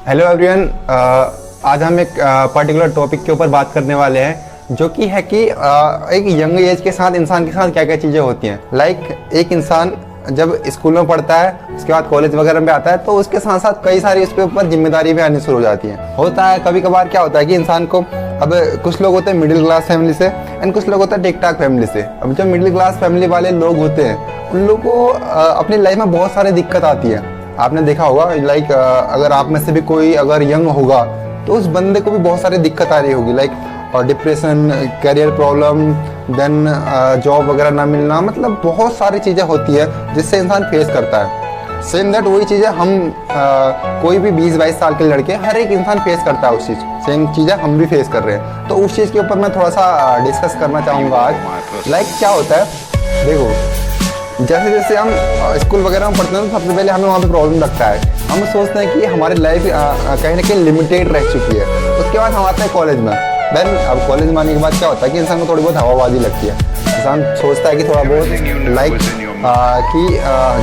Hello everyone, आज हम एक पर्टिकुलर टॉपिक के ऊपर बात करने वाले हैं जो कि है कि एक यंग एज के साथ इंसान के साथ क्या क्या चीज़ें होती हैं। लाइक एक इंसान जब स्कूल में पढ़ता है, उसके बाद कॉलेज वगैरह में आता है, तो उसके साथ साथ कई सारी उसके ऊपर जिम्मेदारी भी आनी शुरू हो जाती है। होता है कभी कभार क्या होता है कि इंसान को, अब कुछ लोग होते हैं मिडिल क्लास फैमिली से एंड कुछ लोग होते हैं ठीक ठाक फैमिली से। अब जो मिडिल क्लास फैमिली वाले लोग होते हैं उन लोगों को अपनी लाइफ में बहुत सारी दिक्कत आती है। आपने देखा होगा, लाइक अगर आप में से भी कोई अगर यंग होगा तो उस बंदे को भी बहुत सारी दिक्कत आ रही होगी, like depression, career problem, then job वगैरह ना मिलना, मतलब बहुत सारी चीज़ें होती है जिससे इंसान फेस करता है। सेम दैट वही चीज़ें हम कोई भी 20-22 साल के लड़के, हर एक इंसान फेस करता है उस चीज़, सेम चीज़ें हम भी फेस कर रहे हैं। तो उस चीज़ के ऊपर मैं थोड़ा सा डिस्कस करना चाहूँगा आज। लाइक क्या होता है, देखो जैसे जैसे हम स्कूल वगैरह में पढ़ते हैं तो सबसे पहले हमें वहाँ पे प्रॉब्लम लगता है। हम सोचते हैं कि हमारी लाइफ कहीं ना कहीं लिमिटेड रह चुकी है। उसके बाद हम आते हैं कॉलेज में। देन अब कॉलेज में आने के बाद क्या होता है कि इंसान को थोड़ी बहुत हवाबाजी लगती है। इंसान सोचता है कि थोड़ा बहुत लाइक कि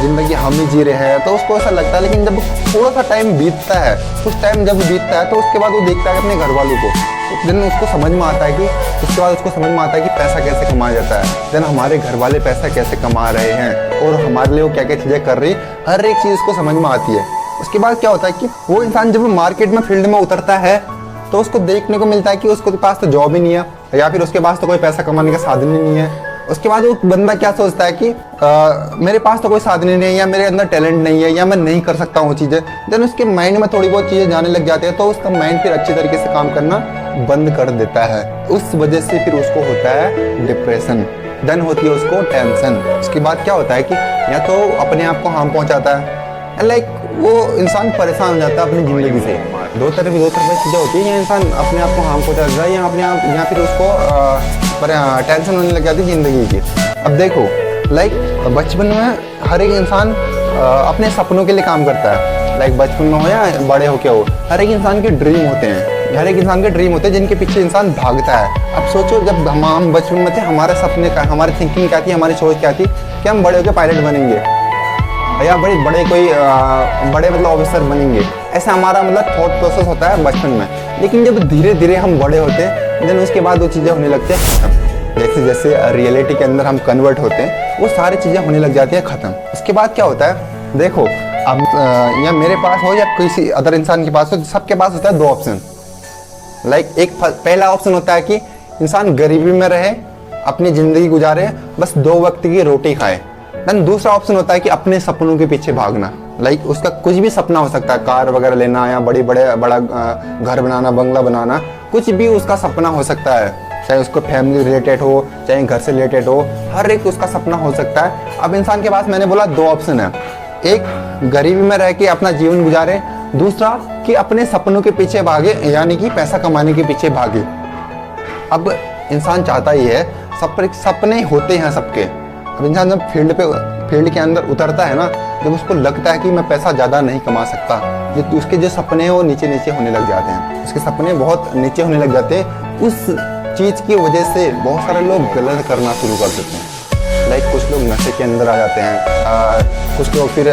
ज़िंदगी हम ही जी रहे हैं, तो उसको ऐसा लगता है। लेकिन जब थोड़ा सा टाइम बीतता है, कुछ टाइम जब बीतता है तो उसके बाद वो देखता है अपने घर वालों को, देन उसको समझ में आता है कि उसके बाद उसको समझ में आता है कि पैसा कैसे कमाया जाता है, देन हमारे घर वाले पैसा कैसे कमा रहे हैं और हमारे लिए वो क्या क्या चीज़ें कर रही है, हर एक चीज़ उसको समझ में आती है। उसके बाद क्या होता है कि वो इंसान जब मार्केट में फील्ड में उतरता है तो उसको देखने को मिलता है कि उसके पास तो जॉब ही नहीं है या फिर उसके पास तो कोई पैसा कमाने का साधन ही नहीं है। उसके बाद वो बंदा क्या सोचता है कि मेरे पास तो कोई साधन नहीं है, या मेरे अंदर टैलेंट नहीं है, या मैं नहीं कर सकता हूँ चीज़ें। देन उसके माइंड में थोड़ी बहुत चीज़ें जाने लग जाती है, तो उसका माइंड फिर अच्छी तरीके से काम करना बंद कर देता है। उस वजह से फिर उसको होता है डिप्रेशन, देन होती है उसको टेंशन। उसके बाद क्या होता है कि या तो अपने आप को हार्म पहुँचाता है, लाइक वो इंसान परेशान हो जाता है अपनी ज़िंदगी से। दो तरफ चीज़ें होती है, या इंसान अपने आप को हार्म पहुँचाता है या अपने आप, या फिर उसको टेंशन होने लग जाती है ज़िंदगी की। अब देखो, लाइक बचपन में हर एक इंसान अपने सपनों के लिए काम करता है। लाइक बचपन में हो या बड़े हो क्या हो, हर एक इंसान के ड्रीम होते हैं, हर एक इंसान के ड्रीम होते हैं जिनके पीछे इंसान भागता है। अब सोचो, जब हम बचपन में थे, हमारे सपने का, हमारी थिंकिंग क्या थी, हमारी सोच क्या थी कि हम बड़े होकर पायलट बनेंगे या बड़े कोई बड़े मतलब ऑफिसर बनेंगे। ऐसा हमारा मतलब थॉट प्रोसेस होता है बचपन में। लेकिन जब धीरे धीरे हम बड़े होते हैं, देन उसके बाद वो चीज़ें होने लगती है खत्म। जैसे जैसे रियलिटी के अंदर हम कन्वर्ट होते हैं, वो सारी चीज़ें होने लग जाती है ख़त्म। उसके बाद क्या होता है, देखो अब या मेरे पास हो या किसी अदर इंसान के पास हो, सबके पास होता है दो ऑप्शन। लाइक एक पहला ऑप्शन होता है कि इंसान गरीबी में रहे, अपनी ज़िंदगी गुजारे, बस 2 वक्त की रोटी खाए। देन दूसरा ऑप्शन होता है कि अपने सपनों के पीछे भागना। लाइक उसका कुछ भी सपना हो सकता है, कार वगैरह लेना या बड़ा घर बनाना, बंगला बनाना, कुछ भी उसका सपना हो सकता है। चाहे उसको फैमिली रिलेटेड हो, चाहे घर से रिलेटेड हो, हर एक उसका सपना हो सकता है। अब इंसान के पास, मैंने बोला, 2 ऑप्शन है। एक गरीबी में रह के अपना जीवन गुजारे, दूसरा कि अपने सपनों के पीछे भागे, यानी कि पैसा कमाने के पीछे भागे। अब इंसान चाहता ही है, सपने होते हैं सबके। अब इंसान जब फील्ड के अंदर उतरता है ना, जब उसको लगता है कि मैं पैसा ज़्यादा नहीं कमा सकता, तो उसके जो सपने हैं वो नीचे नीचे होने लग जाते हैं। उसके सपने बहुत नीचे होने लग जाते हैं। उस चीज़ की वजह से बहुत सारे लोग गलत करना शुरू कर देते हैं। लाइक कुछ लोग नशे के अंदर आ जाते हैं, कुछ लोग फिर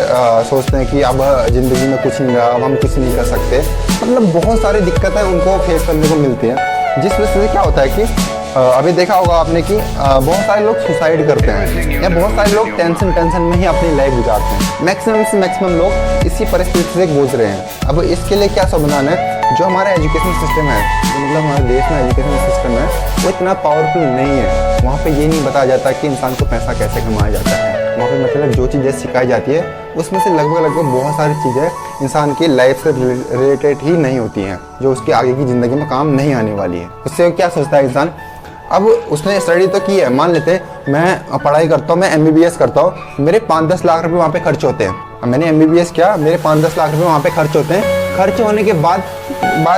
सोचते हैं कि अब ज़िंदगी में कुछ नहीं रहा, अब हम कुछ नहीं कर सकते। मतलब बहुत सारी दिक्कतें उनको फेस करने को मिलती हैं, जिस वजह से क्या होता है कि अभी देखा होगा आपने कि बहुत सारे लोग सुसाइड करते हैं, या बहुत सारे लोग टेंशन में ही अपनी लाइफ गुजारते हैं। मैक्सिमम से मैक्सिमम लोग इसी परिस्थिति से गुजर रहे हैं। अब इसके लिए क्या समाधान है, जो हमारा एजुकेशन सिस्टम है, मतलब हमारे देश में एजुकेशन सिस्टम है, वो इतना पावरफुल नहीं है। वहाँ पे ये नहीं बताया जाता कि इंसान को पैसा कैसे कमाया जाता है। वहाँ पे मतलब जो चीज़ें सिखाई जाती है उसमें से लगभग बहुत सारी चीज़ें इंसान की लाइफ से रिलेटेड ही नहीं होती हैं, जो उसके आगे की ज़िंदगी में काम नहीं आने वाली है। उससे क्या सोचता है इंसान, अब उसने स्टडी तो की है, मान लेते मैं पढ़ाई करता हूँ, मैं MBBS करता हूँ, मेरे 5-10 लाख रुपए वहाँ पे खर्च होते हैं। अब मैंने MBBS किया, मेरे 5-10 लाख रुपए वहाँ पे खर्च होते हैं। खर्च होने के बाद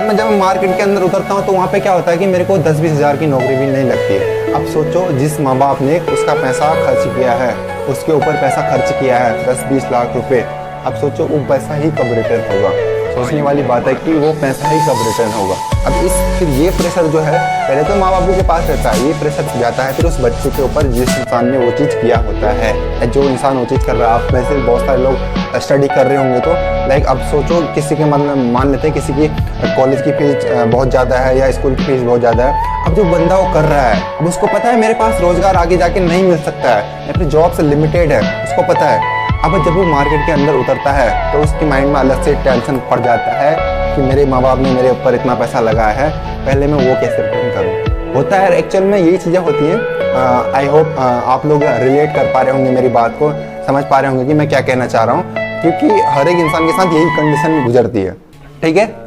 में जब मैं मार्केट के अंदर उतरता हूँ तो वहाँ पे क्या होता है कि मेरे को 10-20 हज़ार की नौकरी भी नहीं लगती है। अब सोचो, जिस माँ बाप ने उसका पैसा खर्च किया है, उसके ऊपर पैसा खर्च किया है 10-20 लाख रुपये, अब सोचो वो पैसा ही कब रिटर्न होगा। सोचने वाली बात है कि वो पैसा ही कब रिटर्न होगा। अब फिर ये प्रेशर जो है पहले तो माँ बाप के पास रहता है, ये प्रेशर जाता है फिर उस बच्चे के ऊपर जिस इंसान ने वो चीज़ किया होता है। जो इंसान वो चीज़ कर रहा है, आप में से बहुत सारे लोग स्टडी कर रहे होंगे तो लाइक अब सोचो किसी के मतलब मान लेते हैं किसी की कॉलेज की फीस बहुत ज़्यादा है या स्कूल की फीस बहुत ज़्यादा है। अब जो बंदा वो कर रहा है, अब उसको पता है मेरे पास रोजगार आगे जाके नहीं मिल सकता है या फिर जॉब से लिमिटेड है, उसको पता है। अब जब वो मार्केट के अंदर उतरता है तो उसके माइंड में अलग से टेंशन पड़ जाता है कि मेरे माँ बाप ने मेरे ऊपर इतना पैसा लगाया है, पहले मैं वो कैसे रिटर्न करूँ। होता है एक्चुअल में यही चीज़ें होती हैं। आई होप आप लोग रिलेट कर पा रहे होंगे, मेरी बात को समझ पा रहे होंगे कि मैं क्या कहना चाह रहा हूँ, क्योंकि हर एक इंसान के साथ यही कंडीशन गुजरती है। ठीक है।